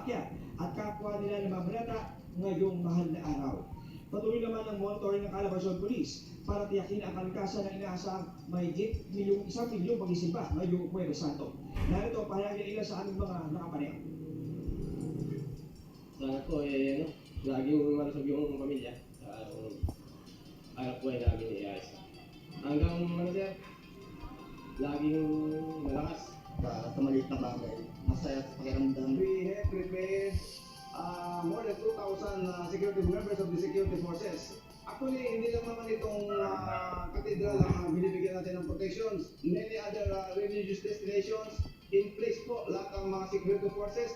paakyat at kapwa nila na mabrata ngayong mahal na araw. Patuloy naman ang monitoring ng Calabarzon Police para tiyakin ang kalikasan ng inaasahang mahigit 1 milyong pagsisimba ngayong Huwebes Santo. Narito pahayag ng ilan sa aming mga nakapanayam. Sana po laging malusog yung pamilya. Anak po ay laging iayos. Hanggang sir, laging malakas. Sa maliit na bagay, masaya sa pakiramdam. We have prepared more than 2,000 security members of the security forces. Actually, hindi lang naman itong cathedral ang binibigyan natin ng protections. Many other religious destinations in place po lahat ng mga security forces.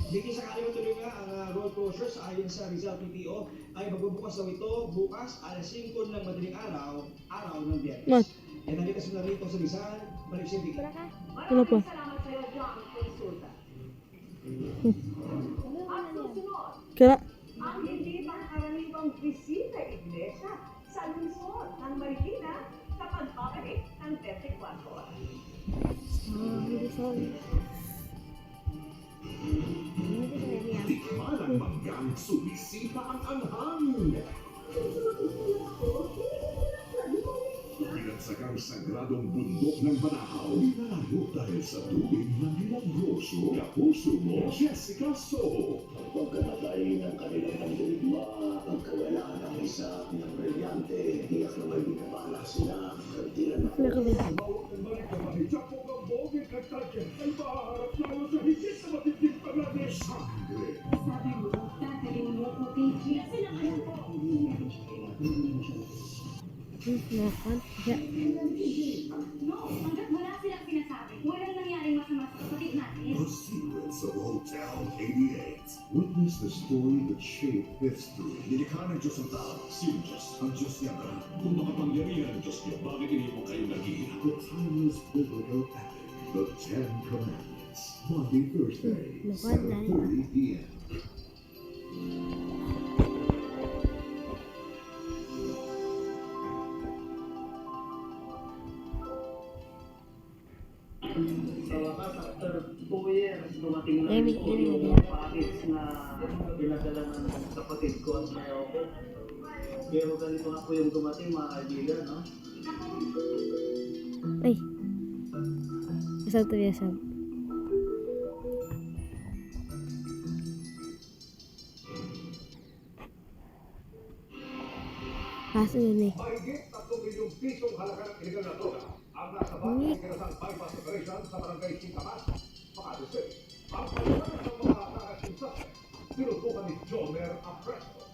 Dito sa kaliwa tuloy nga ang road closures ayon sa Rizal PTO ay magbubukas daw ito bukas alas 5 ng madaling araw ng Biyernes. Yan ang likas na rito sa Rizal, Balik City. Ano po? Salamat sa iyo, John Consulta. At susunod, Kaya, ang hindi pang-karaniwang bisita iglesia sa lungsod ng Marikina sa pagbabalik ng 34 oras. hindi sorry. Tikman ang manggang sumisipa ang anghang. Pinagsagang sagradong bundok ng Banahaw, inalayo dahil sa tubig ng milagroso. Kapuso mo, Jessica Soho. Pagkamatay ng kanilang pandirigma, pagkawala ng isa ng brilyante, tiyak na may binabala sila. Kantilan na Bawat ng balik na mahitsak mo ng bogey at kanya ay mahaharap lalo sa higit na matinding panganin. Sangre. Sabi mo, tataling mo ko kay Jesse na kayo po. Nakan. Ya. No, hanggat wala silang sinasabi, walang nangyaring masama sa kapatid natin. The Secrets of Hotel 88. Witness the story that shaped history. Nilikha ng Diyos ang tao. Sino Diyos? Ang Diyos niya ka. Kung makapangyarihan ang Diyos niya, bakit hindi mo kayo naging? The timeless biblical epic. The Ten Commandments. Monday, Thursday, 7:30 p.m. Sa wakas, after 2 years, dumating na Amy, po Amy, yung Amy. package na pinadala ng kapatid ko at may ako. Pero ganito nga po yung dumating, mga kaibigan, no? Ay. Asal to biasa. Kaso yun eh. Mahigit 3 milyong pisong halaga ng illegal na droga ang nasa bangko ng kinasang bypass operation sa barangay Singkamas, Makati City. Ang paliwanag ng mga nakasing suspect, tinutukan ni Jomer Apresto.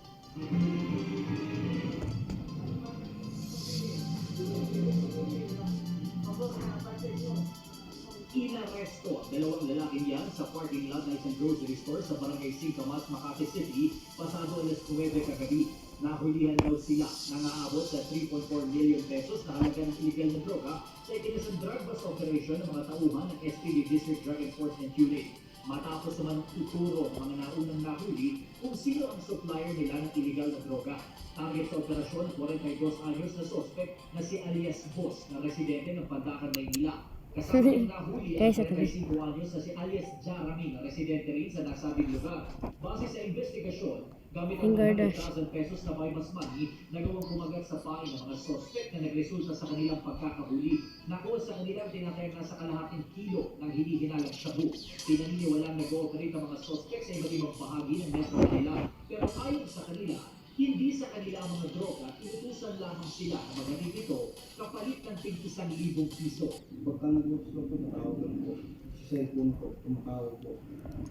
Inaresto ang dalawang lalaking yan sa parking lot ng isang grocery store sa barangay Singkamas, Makati City, pasado alas 9 kagabi. Nahulihan daw sila na naabot sa 3.4 million pesos na halaga ng illegal na droga sa ikinasang drug bust operation ng mga tauhan ng SPD District Drug Enforcement Unit. Matapos naman ituro ng mga naunang nahuli kung sino ang supplier nila ng illegal na droga. Target sa operasyon ng 42 anyos na suspect na si alias Boss na residente ng Pandacan, Maynila. Kasama ng nahuli ang 35 anyos na si alias Jarami na residente rin sa nasabing lugar. Base sa investigasyon, gamit ang 100,000 pesos na may mas money, nagawang kumagat sa pain ng mga suspect na nagresulta sa kanilang pagkakahuli. Nakuha sa kanilang tinatayang nasa kalahating kilo ng hinihinalang shabu. Pinaniniwalang nag-ooperate ang mga suspect sa iba't ibang bahagi ng Metro Manila. Pero ayon sa kanila, hindi sa kanila ang mga droga, inutusan lamang sila na magamit ito kapalit ng 1,000 piso. Pagka nag-gusto ko, tumatawag po. Sa cellphone ko, tumatawag po.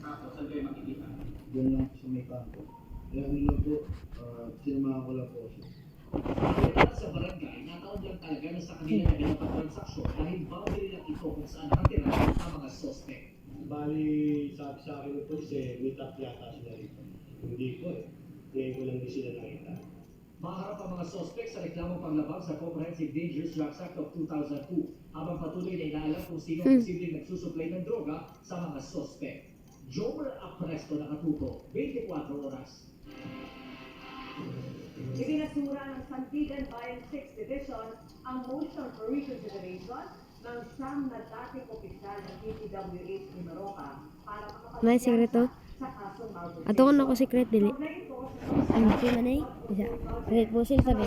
Tapos, saan kayo makikita? Diyan lang sa may kanto. Kaya nila po, sinamahan ko lang po siya. Pagkat sa barangay, nataon lang talaga na sa kanila na pinapag-transaksyon dahil boundary lang ito kung saan nakatira ang mga suspect. Bali, sabi sa akin ng polis meet up yata sila rito. Hindi ko Ngayon ko lang din sila nakita. Maharap ang mga suspect sa reklamong paglabag sa Comprehensive Dangerous Drugs Act of 2002 habang patuloy na inaalam kung sino ang posibleng nagsusupply ng droga sa mga suspect. Jomer Apresto nakatuto, 24 oras. Ibinasura ng Santigan Bayan 6th Division ang motion for reconsideration ng siyam na dating opisyal ng DPWH ni Maroka para May sekreto? sa kasong malversation. Ato ko na ko secret dili. Kaugnay ito sa Ano si manay? Isa. Secret po sila sabi.